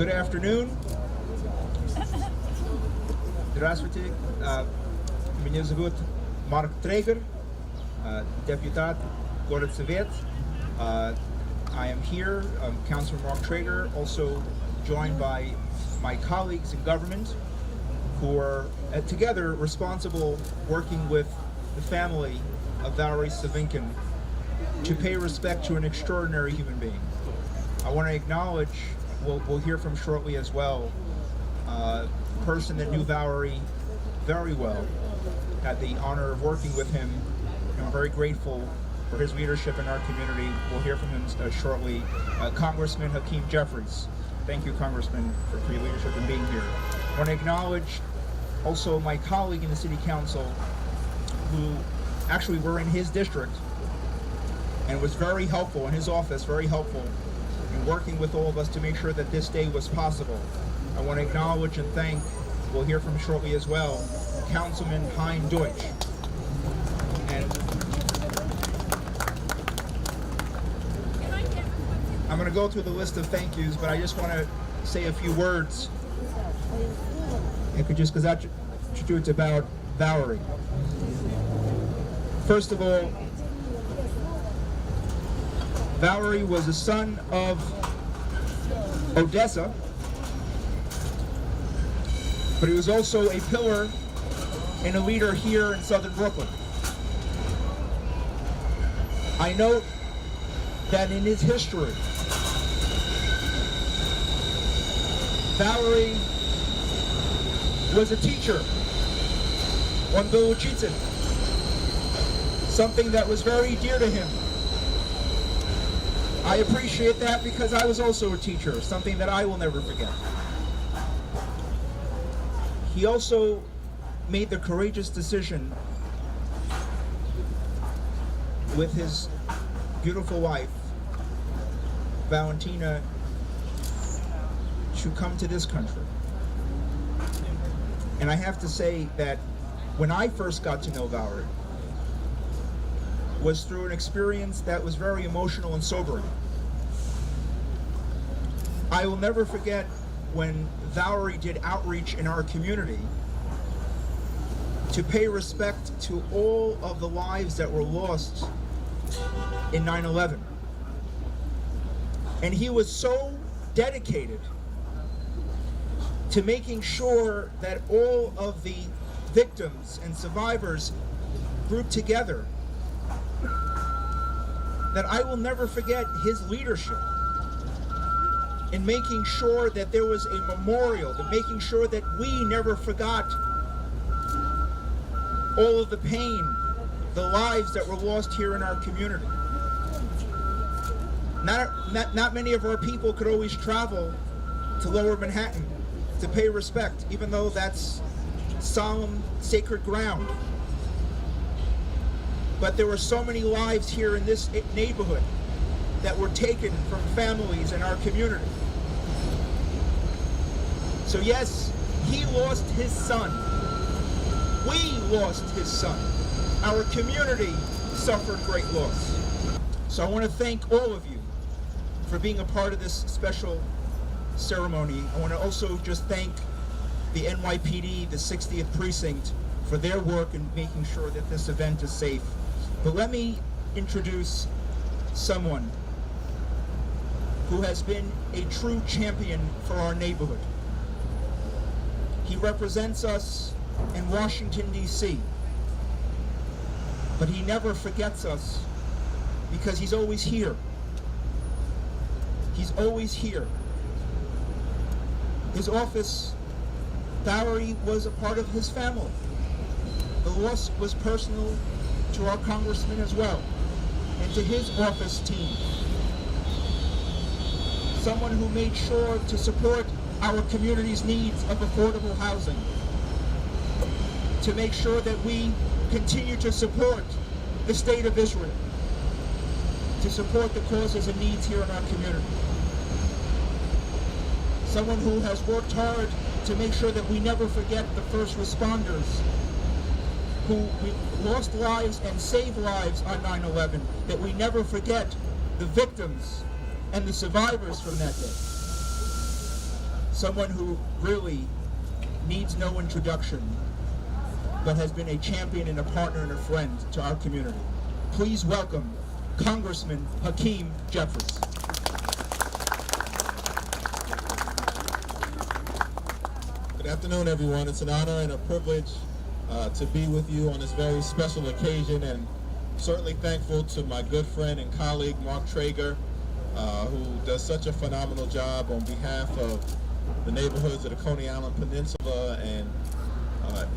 Good afternoon. Здравствуйте. Меня зовут Марк Трегер, депутат город Совет. I am here, Councilor Mark Traeger, also joined by my colleagues in government who are together responsible working with the family of Valeriy Savinkin to pay respect to an extraordinary human being. I want to acknowledge, we'll hear from shortly as well, a person that knew Valeriy very well, had the honor of working with him. I'm very grateful for his leadership in our community. We'll hear from him shortly. Congressman Hakeem Jeffries. Thank you, Congressman, for your leadership and being here. I want to acknowledge also my colleague in the City Council who actually were in his district and was very helpful, in his office, very helpful in working with all of us to make sure that this day was possible. I want to acknowledge and thank, we'll hear from shortly as well, Councilman Hein Deutsch. And I'm going to go through the list of thank yous, but I just want to say a few words. Just because it's about Valeriy. First of all, Valeriy was a son of Odessa, but he was also a pillar and a leader here in southern Brooklyn. I note that in his history, Valeriy was a teacher on Valeriy, something that was very dear to him. I appreciate that because I was also a teacher, something that I will never forget. He also made the courageous decision with his beautiful wife, Valentina, to come to this country. And I have to say that when I first got to know Valeriy was through an experience that was very emotional and sobering. I will never forget when Valeriy did outreach in our community to pay respect to all of the lives that were lost in 9/11. And he was so dedicated to making sure that all of the victims and survivors grouped together that I will never forget his leadership in making sure that there was a memorial, that making sure that we never forgot all of the pain, the lives that were lost here in our community. Not many of our people could always travel to Lower Manhattan to pay respect, even though that's solemn, sacred ground. But there were so many lives here in this neighborhood that were taken from families in our community. So yes, he lost his son. We lost his son. Our community suffered great loss. So I want to thank all of you for being a part of this special ceremony. I want to also just thank the NYPD, the 60th Precinct, for their work in making sure that this event is safe. But let me introduce someone who has been a true champion for our neighborhood. He represents us in Washington, D.C., but he never forgets us because he's always here. He's always here. His office, Valeriy was a part of his family. The loss was personal to our congressman as well, and to his office team. Someone who made sure to support our community's needs of affordable housing, to make sure that we continue to support the state of Israel, to support the causes and needs here in our community. Someone who has worked hard to make sure that we never forget the first responders who lost lives and saved lives on 9/11, that we never forget the victims and the survivors from that day. someone who really needs no introduction, but has been a champion and a partner and a friend to our community. Please welcome Congressman Hakeem Jeffries. Good afternoon, everyone. It's an honor and a privilege to be with you on this very special occasion, and certainly thankful to my good friend and colleague, Mark Traeger, who does such a phenomenal job on behalf of the neighborhoods of the Coney Island Peninsula, and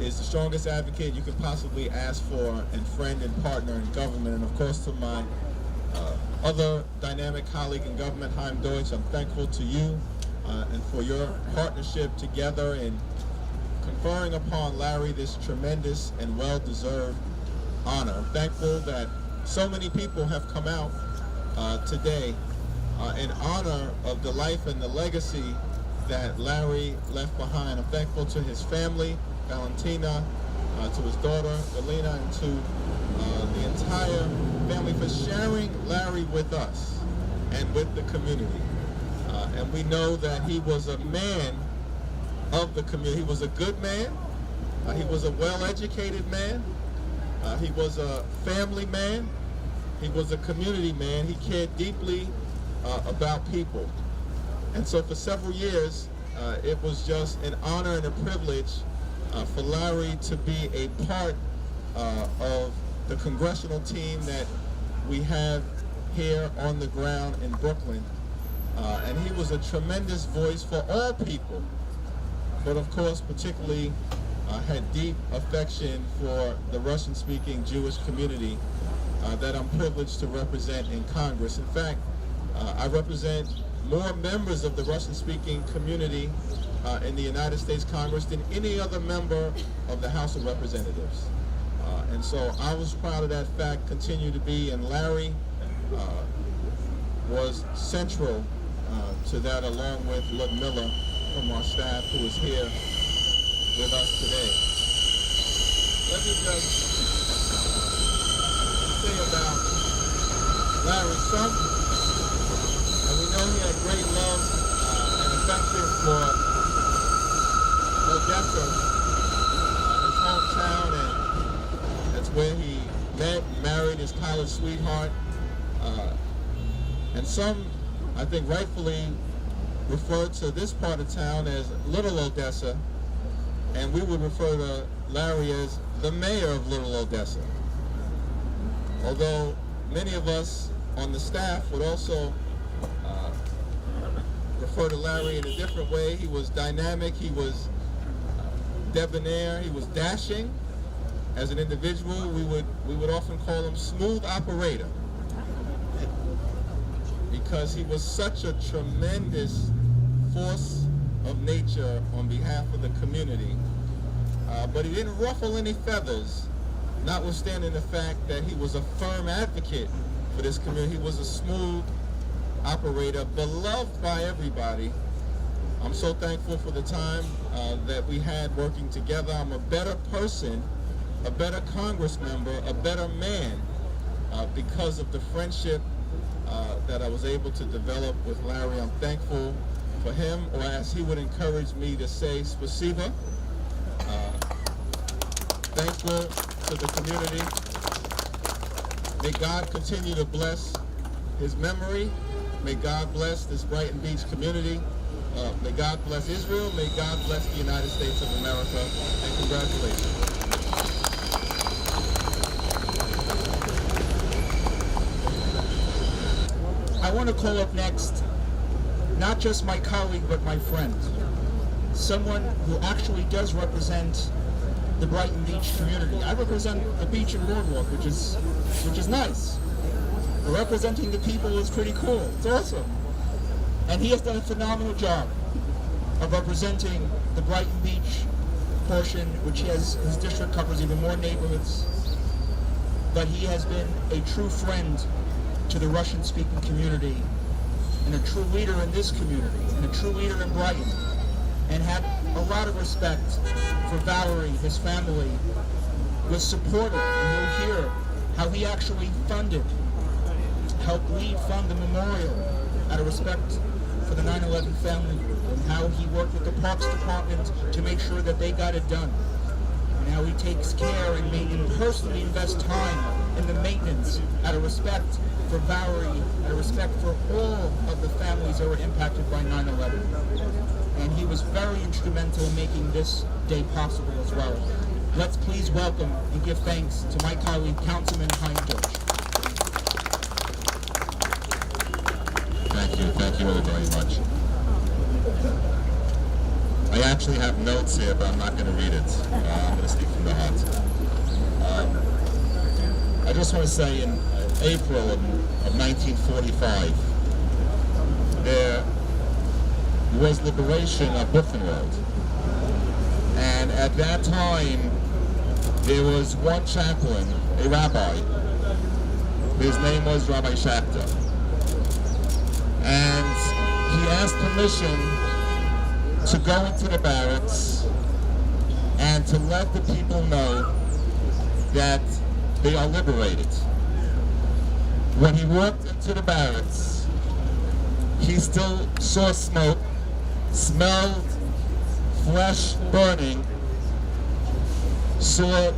is the strongest advocate you could possibly ask for, and friend and partner in government. And of course, to my other dynamic colleague in government, Chaim Deutsch, I'm thankful to you and for your partnership together in conferring upon Larry this tremendous and well-deserved honor. I'm thankful that so many people have come out today in honor of the life and the legacy that Larry left behind. I'm thankful to his family, Valentina, to his daughter, Elena, and to the entire family for sharing Larry with us and with the community. And we know that he was a man of the community. He was a good man. He was a well-educated man. He was a family man. He was a community man. He cared deeply about people. And so for several years, it was just an honor and a privilege for Larry to be a part of the congressional team that we have here on the ground in Brooklyn. And he was a tremendous voice for all people, but of course particularly had deep affection for the Russian-speaking Jewish community that I'm privileged to represent in Congress. In fact, I represent more members of the Russian-speaking community in the United States Congress than any other member of the House of Representatives. And so I was proud of that fact, continue to be, and Larry was central to that, along with Ludmilla from our staff, who is here with us today. Let me just say about Larry's son. And we know he had great love and affection for Odessa, his hometown, and that's where he met and married his college sweetheart. And some, I think, rightfully refer to this part of town as Little Odessa, and we would refer to Larry as the mayor of Little Odessa. Although many of us on the staff would also refer to Larry in a different way. He was dynamic, he was debonair, he was dashing. As an individual, we would often call him smooth operator, because he was such a tremendous force of nature on behalf of the community. But he didn't ruffle any feathers, notwithstanding the fact that he was a firm advocate for this community. He was a smooth operator, beloved by everybody. I'm so thankful for the time that we had working together. I'm a better person, a better Congress member, a better man because of the friendship that I was able to develop with Larry. I'm thankful for him, or as he would encourage me to say, spasiba. Thankful to the community. May God continue to bless his memory. May God bless this Brighton Beach community. May God bless Israel. May God bless the United States of America. And congratulations. I want to call up next not just my colleague, but my friend. Someone who actually does represent the Brighton Beach community. I represent the beach and boardwalk, which is nice. But representing the people is pretty cool. It's awesome. And he has done a phenomenal job of representing the Brighton Beach portion, which his district covers even more neighborhoods. But he has been a true friend to the Russian-speaking community, and a true leader in this community, and a true leader in Brighton, and had a lot of respect for Valeriy, his family, was supportive, and you'll hear how he actually helped lead fund the memorial out of respect for for the 9/11 family and how he worked with the Parks Department to make sure that they got it done. And how he takes care and personally invests time in the maintenance out of respect for Valeriy, out of respect for all of the families that were impacted by 9/11. And he was very instrumental in making this day possible as well. Let's please welcome and give thanks to my colleague, Councilman Heinrich. Thank you all very much. I actually have notes here, but I'm not going to read it. I'm going to speak from the heart. I just want to say in April of 1945, there was liberation of Buchenwald. And at that time, there was one chaplain, a rabbi. His name was Rabbi Schachter. And he asked permission to go into the barracks and to let the people know that they are liberated. When he walked into the barracks, he still saw smoke, smelled flesh burning, saw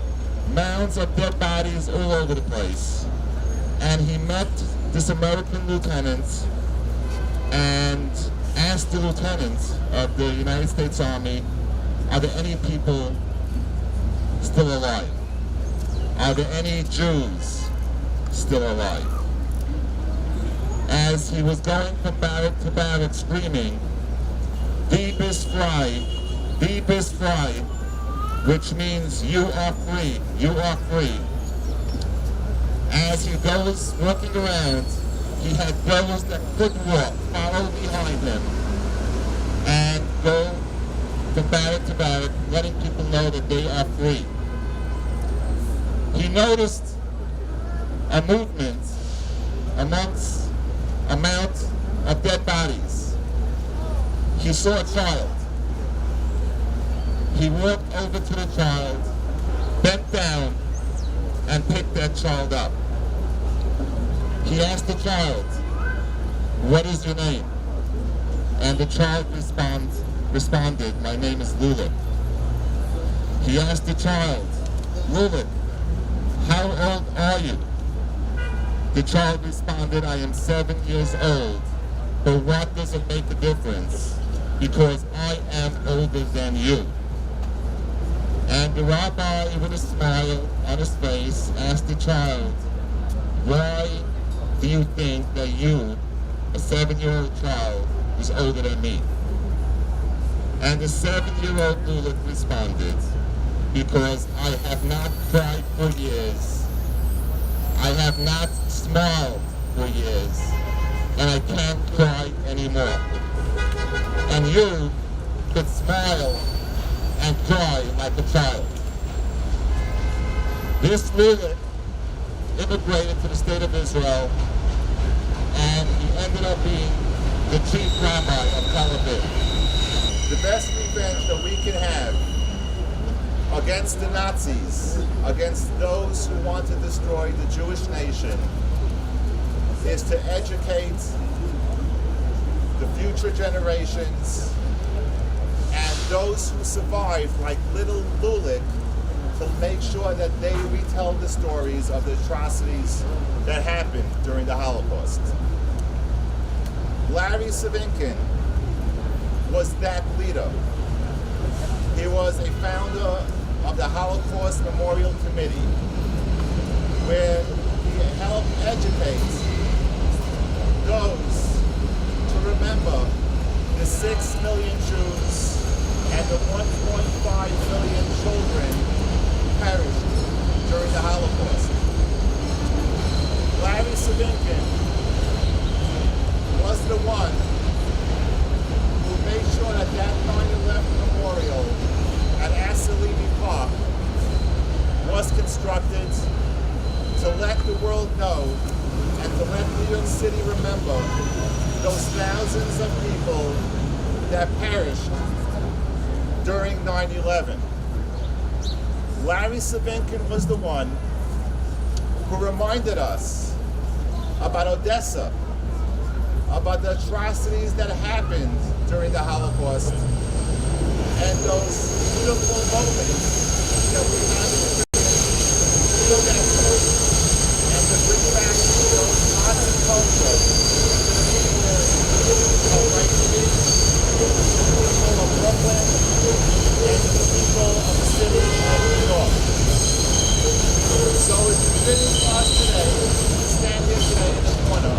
mounds of dead bodies all over the place. And he met this American lieutenant and asked the lieutenant of the United States Army, are there any people still alive? Are there any Jews still alive? As he was going from barrack to barrack screaming, "Die bist frei, die bist frei," which means you are free, you are free. As he goes walking around, he had those that couldn't walk follow behind him and go from barrack to barrack, letting people know that they are free. He noticed a movement amongst a mount of dead bodies. He saw a child. He walked over to the child, bent down, and picked that child up. He asked the child, "What is your name?" And the child responded, "My name is Lula." He asked the child, "Lula, how old are you?" The child responded, "I am 7 years old, but what does it make a difference? Because I am older than you." And the rabbi, with a smile on his face, asked the child, "Why do you think that you, a 7-year-old child, is older than me?" And the 7-year-old Lula responded, "Because I have not cried for years. I have not smiled for years, and I can't cry anymore. And you could smile and cry like a child." This Lula immigrated to the state of Israel, and he ended up being the chief rabbi of Tel Aviv. The best revenge that we can have against the Nazis, against those who want to destroy the Jewish nation, is to educate the future generations and those who survived, like little Lulik, to make sure that they retell the stories of the atrocities that happened during the Holocaust. Larry Savinkin was that leader. He was a founder of the Holocaust Memorial Committee, where he helped educate those to remember the 6 million Jews and the 1.5 million children who perished during the Holocaust. Larry Savinkin was the one who made sure that 9/11 memorial at Assalini Park was constructed to let the world know and to let New York City remember those thousands of people that perished during 9/11. Larry Savinkin was the one who reminded us about Odessa about the atrocities that happened during the Holocaust and those beautiful moments that we have in the feel that hope and to bring back those arts and culture to the people of Wright City, to the people of Brooklyn, and to the people of the city of New York. So it's fitting for us today to stand here today in the corner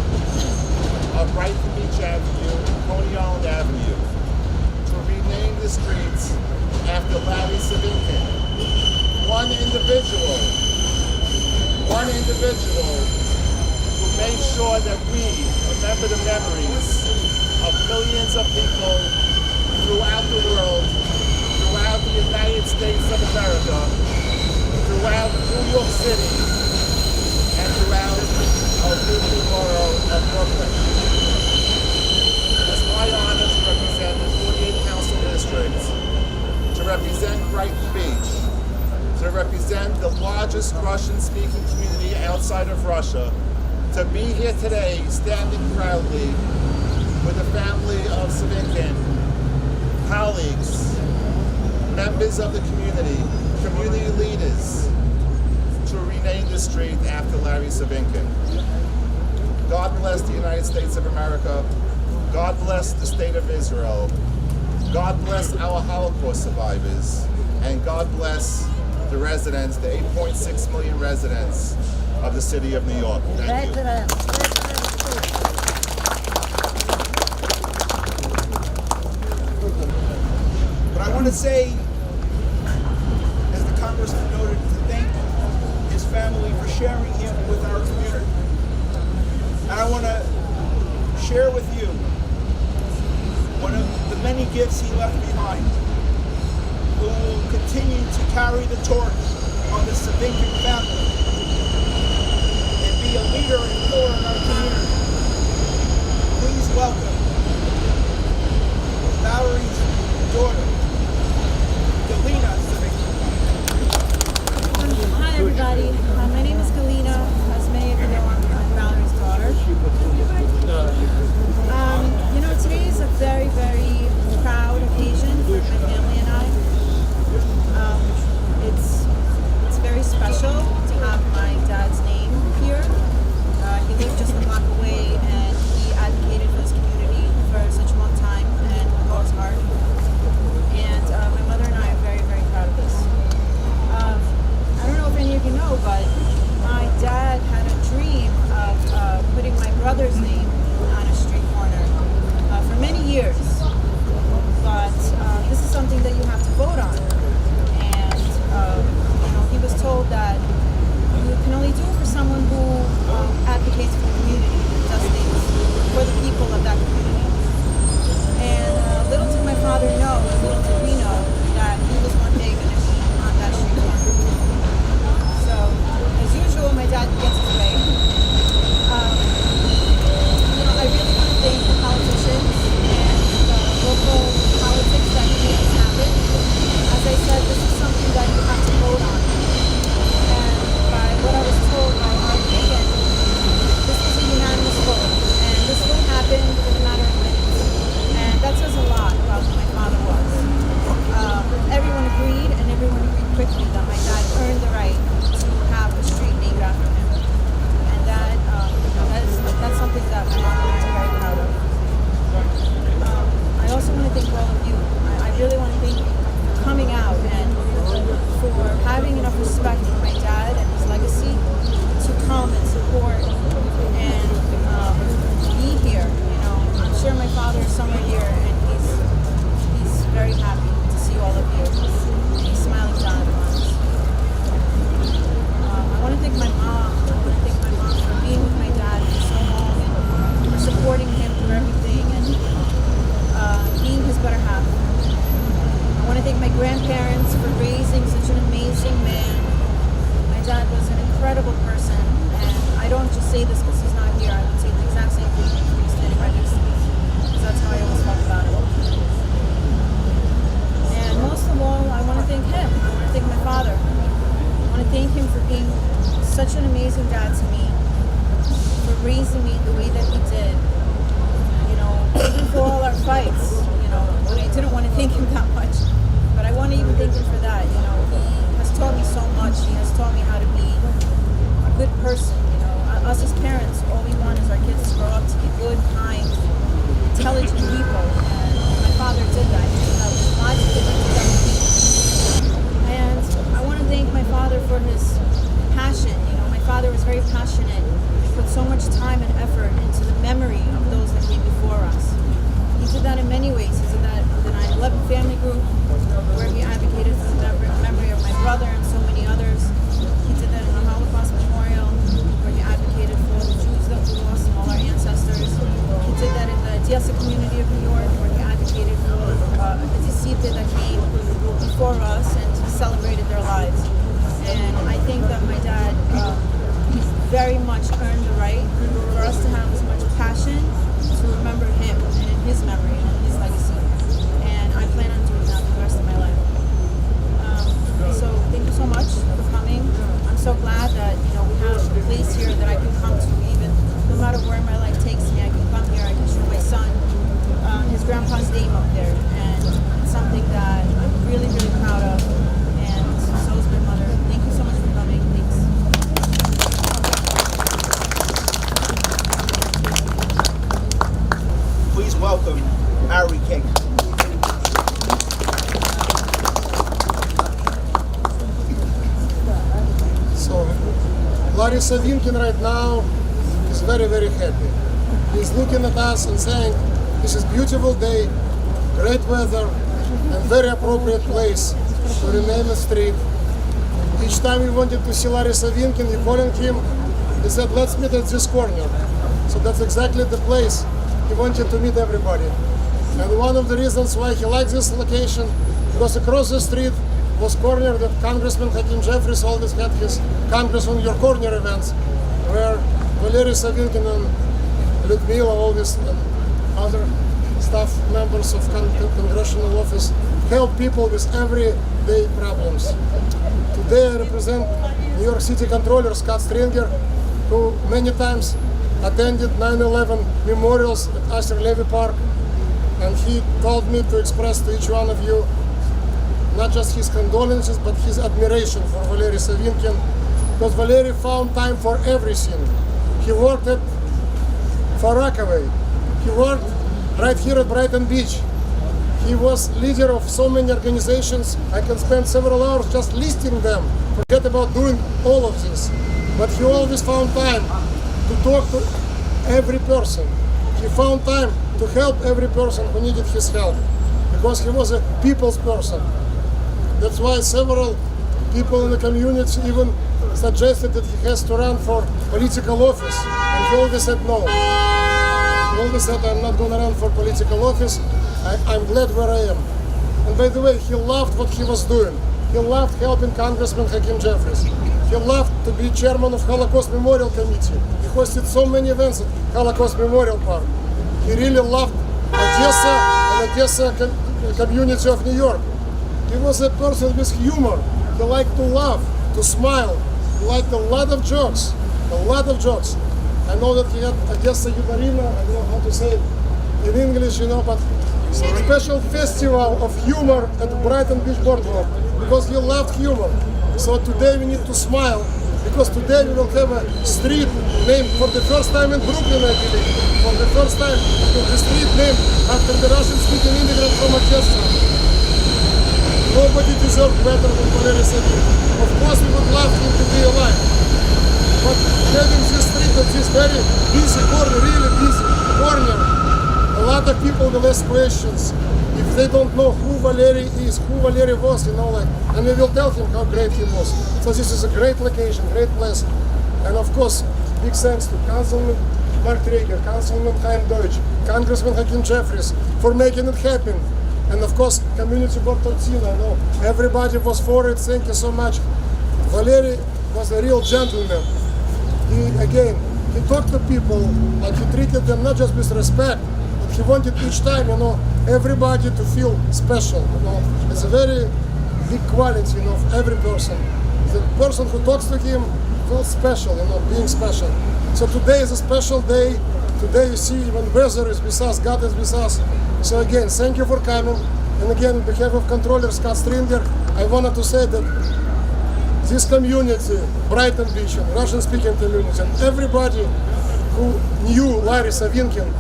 of Brighton Beach Avenue and Coney Island Avenue to rename the streets after Larry Savinkin. One individual who made sure that we remember the memories of millions of people throughout the world, throughout the United States of America, throughout New York City, and throughout our beautiful borough of Brooklyn. It's my honor to represent the 48 council districts, to represent Brighton Beach, to represent the largest Russian-speaking community outside of Russia, to be here today standing proudly with the family of Savinkin, colleagues, members of the community leaders, to rename the street after Larry Savinkin. God bless the United States of America. God bless the state of Israel. God bless our Holocaust survivors. And God bless the residents, the 8.6 million residents of the city of New York. Thank you. But I want to say, as the congressman noted, to thank his family for sharing him with our community. And I want to share with you one of the many gifts he left behind, who will continue to carry the torch on the Savinkin family and be a leader and pillar in our community. Please welcome Valeriy's daughter, Galina Savinkin. Hi everybody, my name is Galina. As many of you know, I'm Valeriy's daughter. Today is a very, very proud occasion for my family and I. It's very special to have my dad's name here. He lived just a block away and he advocated for this community for such a long time and with all his heart. And my mother and I are very, very proud of this. I don't know if any of you know, but my dad had a dream of putting my brother's name on a street corner for many years. But this is something that you have to vote on. And he was told that you can only do it for someone who advocates for the community, does things for the people of that community. And little did my father know, little did we know, that he was one day going to be on that street corner. So, as usual, my dad gets his way. I really want to thank the politicians and the local politics that made this happen. As I said, this is something that you have to vote on. And by what I was told by Arbit, this was a unanimous vote. And this will happen in a matter of minutes. And that says a lot about who my father was. Everyone agreed, and everyone agreed quickly that my dad earned the right to have a street named after him. And that's something that my mom and I are very proud of. I also want to thank all of you. I really want to thank you for coming out and for having enough respect for my dad and his legacy to come and support and be here. I'm sure my father is somewhere here and he's very happy to see all of you. He's smiling down at us. I want to thank my mom. For being with my dad for so long and for supporting him through everything and being his better half. I want to thank my grandparents for raising such an amazing man. My dad was an incredible person, and I don't just say this because he's not here. I would say the exact same thing if he was standing right next to me, because that's how I always talk about him. And most of all, I want to thank him. I want to thank my father. I want to thank him for being such an amazing dad to me, for raising me the way that he did, for all our fights, when I didn't want to thank him that much. But I want to even thank him for that. He has taught me so much. He has taught me how to be a good person. Us as parents, all we want is our kids to grow up to be good, kind, intelligent people. And my father did that. He did that with logic, he did that with people. And I want to thank my father for his passion. My father was very passionate. He put so much time and effort into the memory of those that came before us. He did that in many ways. He did that with the 9/11 family group, where he advocated for the memory of my brother and so many others. He did that in the Holocaust Memorial, where he advocated for the Jews that we lost and all our ancestors. He did that in the Odessa community of New York, where he advocated for the deceased that came before us, and he celebrated their lives. And I think that my dad very much earned the right for us to have as much passion to remember him and in his memory and his legacy. And I plan on doing that for the rest of my life. So thank you so much for coming. I'm so glad that we have a place here that I can come to, even no matter where my life takes me. I can come here. I can show my son his grandpa's name up there, and it's something that I'm really, really proud of. And so is my mother. Thank you so much for coming. Thanks. Please welcome Arbit. So, Valeriy Savinkin right now is very, very happy. He's looking at us and saying, this is beautiful day, great weather, and very appropriate place to rename a street. Each time we wanted to see Valeriy Savinkin, we calling him, he said, let's meet at this corner. So that's exactly the place he wanted to meet everybody. And one of the reasons why he likes this location, because across the street was corner that Congressman Hakeem Jeffries always had his Congress on Your Corner events, where Valeriy Savinkin and Lyudmila, always, and other staff members of congressional office help people with everyday problems. Today I represent New York City Controller Scott Stringer, who many times attended 9/11 memorials at Astor Levy Park, and he told me to express to each one of you not just his condolences, but his admiration for Valeriy Savinkin, because Valeriy found time for everything. He worked at Far Rockaway. He worked right here at Brighton Beach. He was leader of so many organizations. I can spend several hours just listing them. Forget about doing all of this. But he always found time to talk to every person. He found time to help every person who needed his help, because he was a people's person. That's why several people in the community even suggested that he has to run for political office, and he always said no. He always said, I'm not going to run for political office, I'm glad where I am. And by the way, he loved what he was doing. He loved helping Congressman Hakeem Jeffries. He loved to be chairman of Holocaust Memorial Committee. He hosted so many events at Holocaust Memorial Park. He really loved Odessa and Odessa community of New York. He was a person with humor. He liked to laugh, to smile. He liked a lot of jokes, I know that he had Odessa Yudarina, I don't know how to say it in English, but special festival of humor at Brighton Beach Boardwalk, because he loved humor. So today we need to smile, because today we will have a street named for the first time in Brooklyn, I believe. For the first time, the street named after the Russian-speaking immigrant from Odessa. Nobody deserved better than Valeriy Savinkin. Of course, we would love him to be alive. But having this street at this very busy corner, really busy corner, a lot of people will ask questions if they don't know who Valeriy is, who Valeriy was, and we will tell him how great he was. So this is a great location, great place. And of course, big thanks to Councilman Mark Traeger, Councilman Chaim Deutsch, Congressman Hakeem Jeffries for making it happen. And of course, Community Board 13, I know everybody was for it, thank you so much. Valeriy was a real gentleman. He talked to people, and he treated them not just with respect, but he wanted each time, everybody to feel special, It's a very big quality, of every person. The person who talks to him feels special, being special. So today is a special day. today you see even weather is with us, God is with us. So again, thank you for coming. And again, on behalf of controller Scott Stringer, I wanted to say that this community, Brighton Beach, and Russian-speaking community, and everybody who knew Larry Savinkin,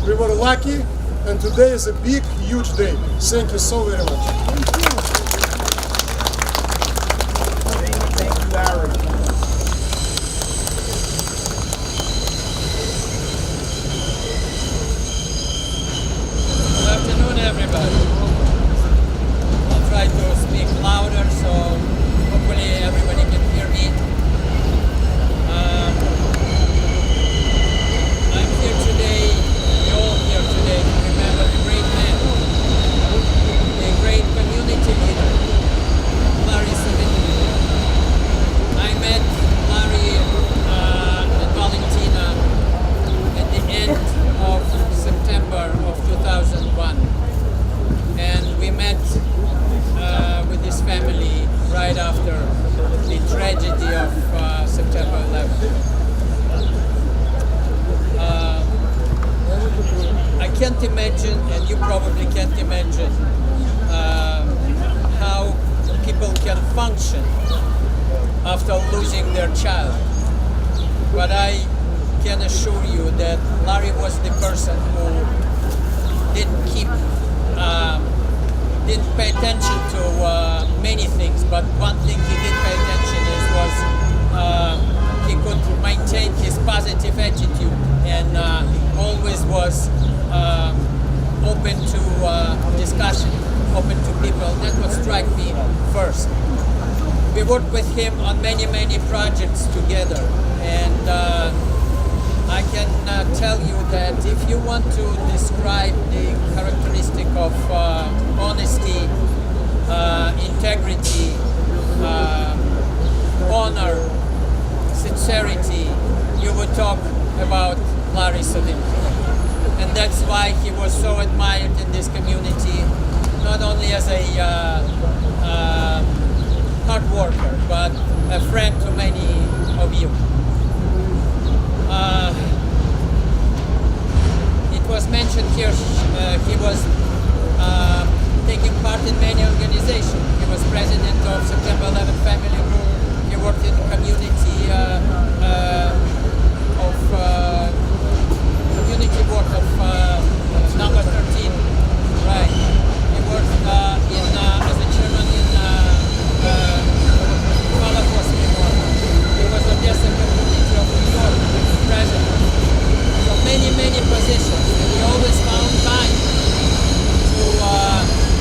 we were lucky, and today is a big, huge day. Thank you so very much. Thank you, Larry. Good afternoon, everybody. I'll try to speak louder so hopefully everybody can hear me. I'm here today, we're all here today to remember the great man, the great community leader, Larry Savinkin. I met Larry and Valentina at the end of September of 2001, and we met with his family right after the tragedy of September 11th. I can't imagine, and you probably can't imagine, how people can function after losing their child. But I can assure you that Larry was the person who didn't pay attention to many things, but one thing he did pay attention was he could maintain his positive attitude and always was open to discussion, open to people. That's what struck me first. We worked with him on many projects together, and I can tell you that if you want to describe the characteristic of honesty, integrity, honor, sincerity, you would talk about Larry Savinkin. And that's why he was so admired in this community, not only as a hard worker, but a friend to many of you. It was mentioned here, he was taking part in many organizations. He was president of September 11th Family Group. He worked in the community community board of number 13. Right. He worked as a chairman in Holocaust Memorial. He was Odessa community of New York president. So many positions, and he always found time to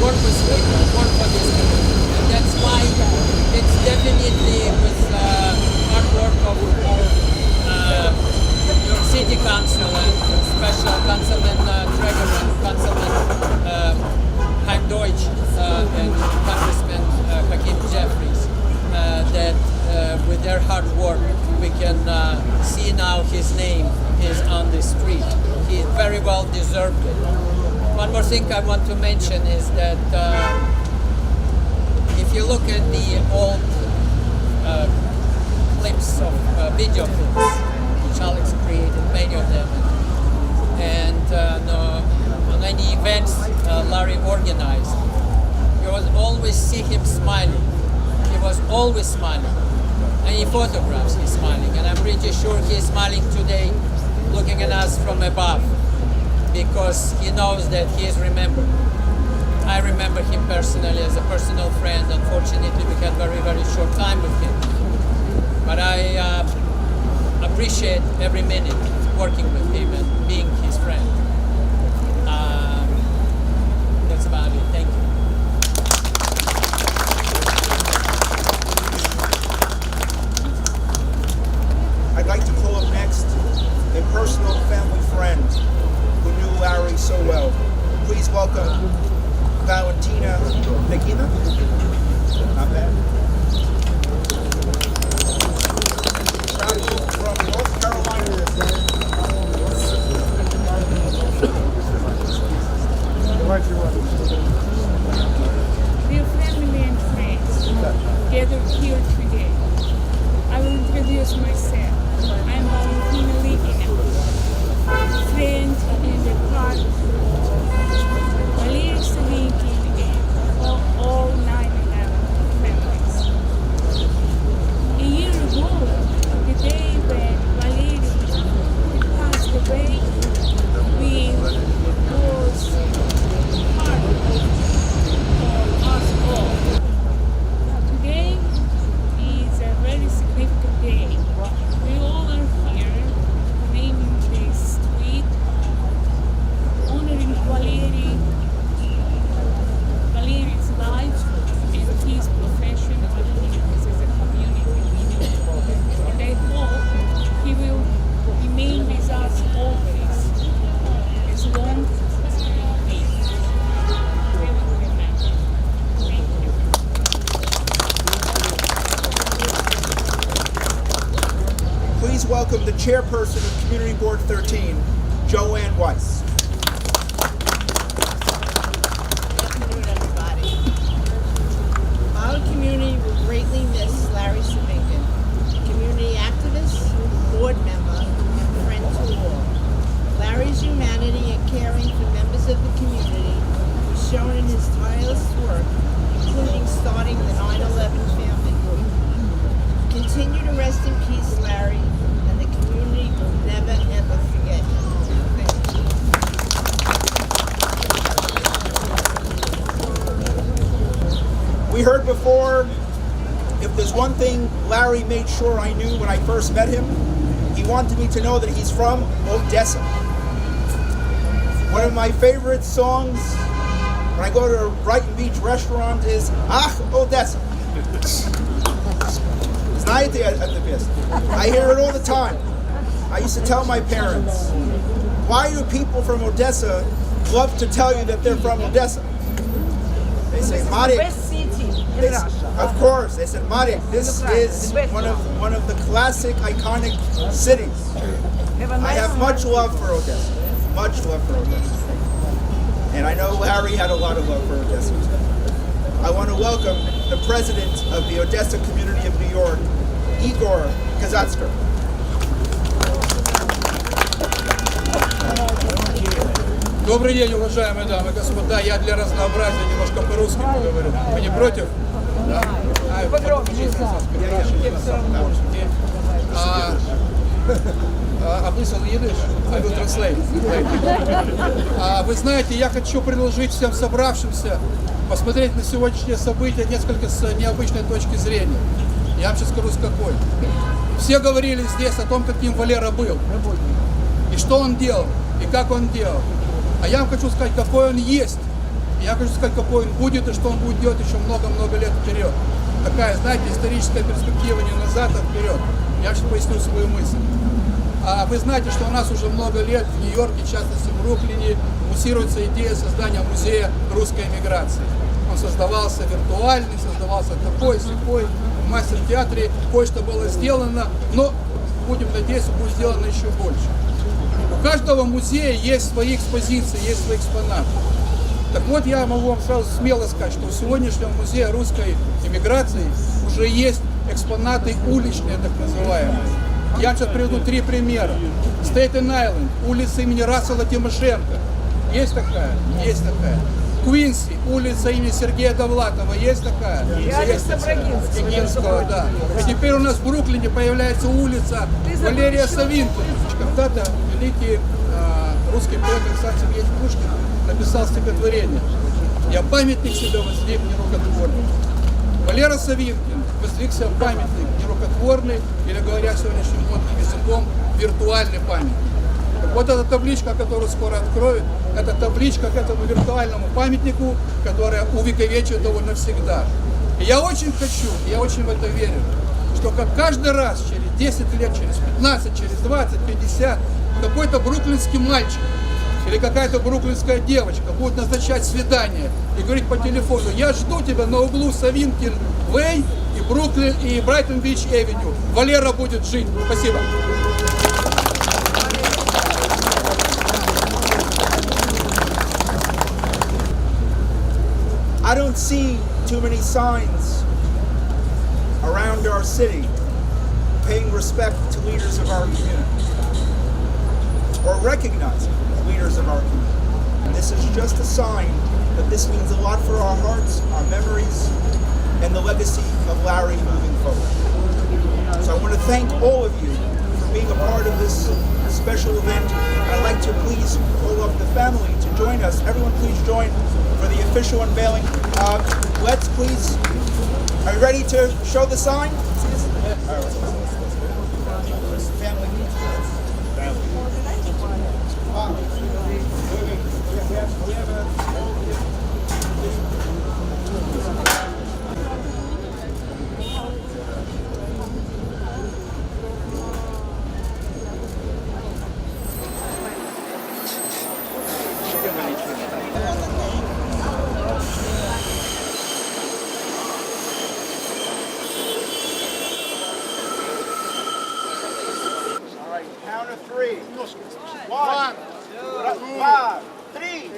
work with people, work for this community. And that's why it's definitely with hard work of your city council and special councilman Traeger and councilman Heim Deutsch and Congressman Hakeem Jeffries, that with their hard work we can see now his name is on the street. He very well deserved it. One more thing I want to mention is that if you look at the old clips of video clips, which Alex created, many of them, and on any events Larry organized, you will always see him smiling. He was always smiling. Any photographs, he's smiling, and I'm pretty sure he's smiling today, looking at us from above, because he knows that he is remembered. I remember him personally as a personal friend. Unfortunately, we had very short time with him, but I appreciate every minute working with him and being his friend. That's about it. Thank you. I'd like to call up next a personal family friend who knew Larry so well. Please welcome Valentina Pekina. Not bad. Traveled from North Carolina. Dear family and friends, gathered here today, I will introduce myself. I am Valentina Pekina. please welcome the chairperson of Community Board 13, Joanne Weiss. Good afternoon, everybody. Our community will greatly miss Larry Savinkin, community activist, board member, and friend to all. Larry's humanity and caring for members of the community was shown in his tireless work, including starting the 9/11 family group. Continue to rest in peace, Larry, and the community will never, ever forget you. Thank you. We heard before, if there's one thing Larry made sure I knew when I first met him, he wanted me to know that he's from Odessa. One of my favorite songs when I go to a Brighton Beach restaurant is Ach, Odessa. Знаете эту песню? I hear it all the time. I used to tell my parents, why do people from Odessa love to tell you that they're from Odessa? They say, Marek, of course, they said, Marek, this is one of the classic, iconic cities. I have much love for Odessa. Much love for Odessa. And I know Larry had a lot of love for Odessa. I want to welcome the president of the Odessa community of New York, Igor Kazatsky. Добрый день, уважаемые дамы и господа. Я для разнообразия немножко по-русски поговорю. Вы не против? Да? Вы знаете, я хочу предложить всем собравшимся посмотреть на сегодняшнее событие несколько с необычной точки зрения. Я вам сейчас скажу с какой. Все говорили здесь о том, каким Валера был, и что он делал, и как он делал. А я вам хочу сказать, какой он есть. И я хочу сказать, какой он будет, и что он будет делать еще много-много лет вперед. Такая, знаете, историческая перспектива не назад, а вперед. Я сейчас поясню свою мысль. Вы знаете, что у нас уже много лет в Нью-Йорке, в частности в Бруклине, муссируется идея создания музея русской эмиграции. Он создавался виртуальный, создавался такой-сякой. В мастер-театре кое-что было сделано, но, будем надеяться, будет сделано еще больше. У каждого музея есть свои экспозиции, есть свои экспонаты. Так вот, я могу вам сразу смело сказать, что у сегодняшнего музея русской эмиграции уже есть экспонаты уличные, так называемые. Я сейчас приведу 3 примера. Стейтен-Айленд, улица имени Рассела Тимошенко. Есть такая? Есть такая. Квинси, улица имени Сергея Довлатова. Есть такая? Есть. Брагинского, да. И теперь у нас в Бруклине появляется улица Валерия Савинкина. Когда-то великий русский поэт Aleksandr Пушкин написал стихотворение. Я памятник себе воздвиг нерукотворный. Валера Савинкин воздвиг себе памятник нерукотворный, или, говоря сегодняшним модным языком, виртуальный памятник. Так вот эта табличка, которую скоро откроют, это табличка к этому виртуальному памятнику, которая увековечит его навсегда. И я очень хочу, я очень в это верю, что как каждый раз, через 10 лет, через 15, через 20, 50, какой-то бруклинский мальчик или какая-то бруклинская девочка будет назначать свидание и говорить по телефону: я жду тебя на углу Савинкин Вэй и Бруклин и Брайтон Бич Эвеню. Валера будет жить. Спасибо. I don't see too many signs around our city paying respect to leaders of our community or recognizing leaders of our community. And this is just a sign that this means a lot for our hearts, our memories, and the legacy of Larry moving forward. So I want to thank all of you for being a part of this special event. I'd like to please call up the family to join us. Everyone please join for the official unveiling. Let's please, are you ready to show the sign? All right, let's go. Family. We have a three. One, two, three.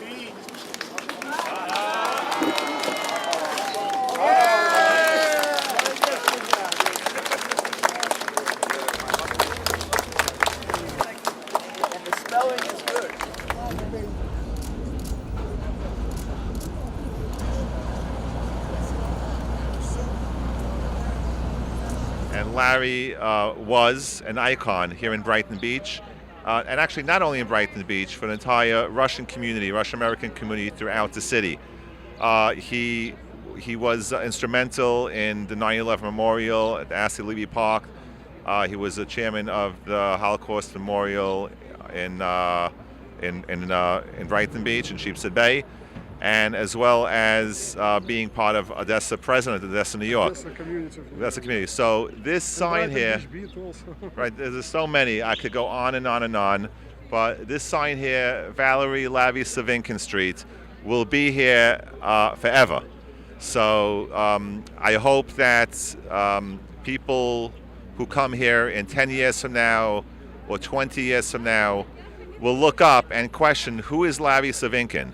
And the spelling is good. And Larry was an icon here in Brighton Beach, and actually not only in Brighton Beach, for the entire Russian community, Russian-American community throughout the city. He was instrumental in the 9/11 memorial at Astor Levy Park. He was the chairman of the Holocaust Memorial in Brighton Beach in Sheepshead Bay, and as well as being part of Odessa, president of Odessa, New York. Odessa community. So this sign here, right? There's so many. I could go on and on and on, but this sign here, Valeriy Savinkin Street, will be here forever. So I hope that people who come here in 10 years from now or 20 years from now will look up and question, who is Larry Savinkin?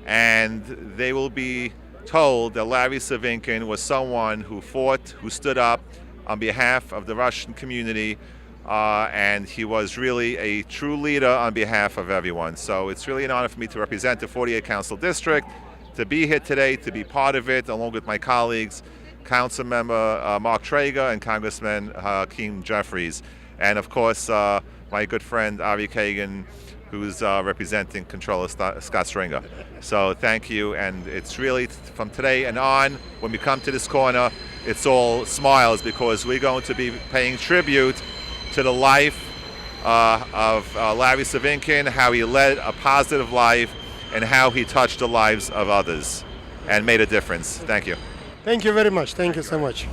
And they will be told that Larry Savinkin was someone who fought, who stood up on behalf of the Russian community, and he was really a true leader on behalf of everyone. So it's really an honor for me to represent the 48 Council District, to be here today, to be part of it, along with my colleagues, Council Member Mark Traeger and Congressman Hakeem Jeffries, and of course my good friend Avi Kagan, who's representing Controller Scott Stringer. So thank you, and it's really from today and on, when we come to this corner, it's all smiles, because we're going to be paying tribute to the life of Larry Savinkin, how he led a positive life, and how he touched the lives of others and made a difference. Thank you. Thank you very much. Thank you so much.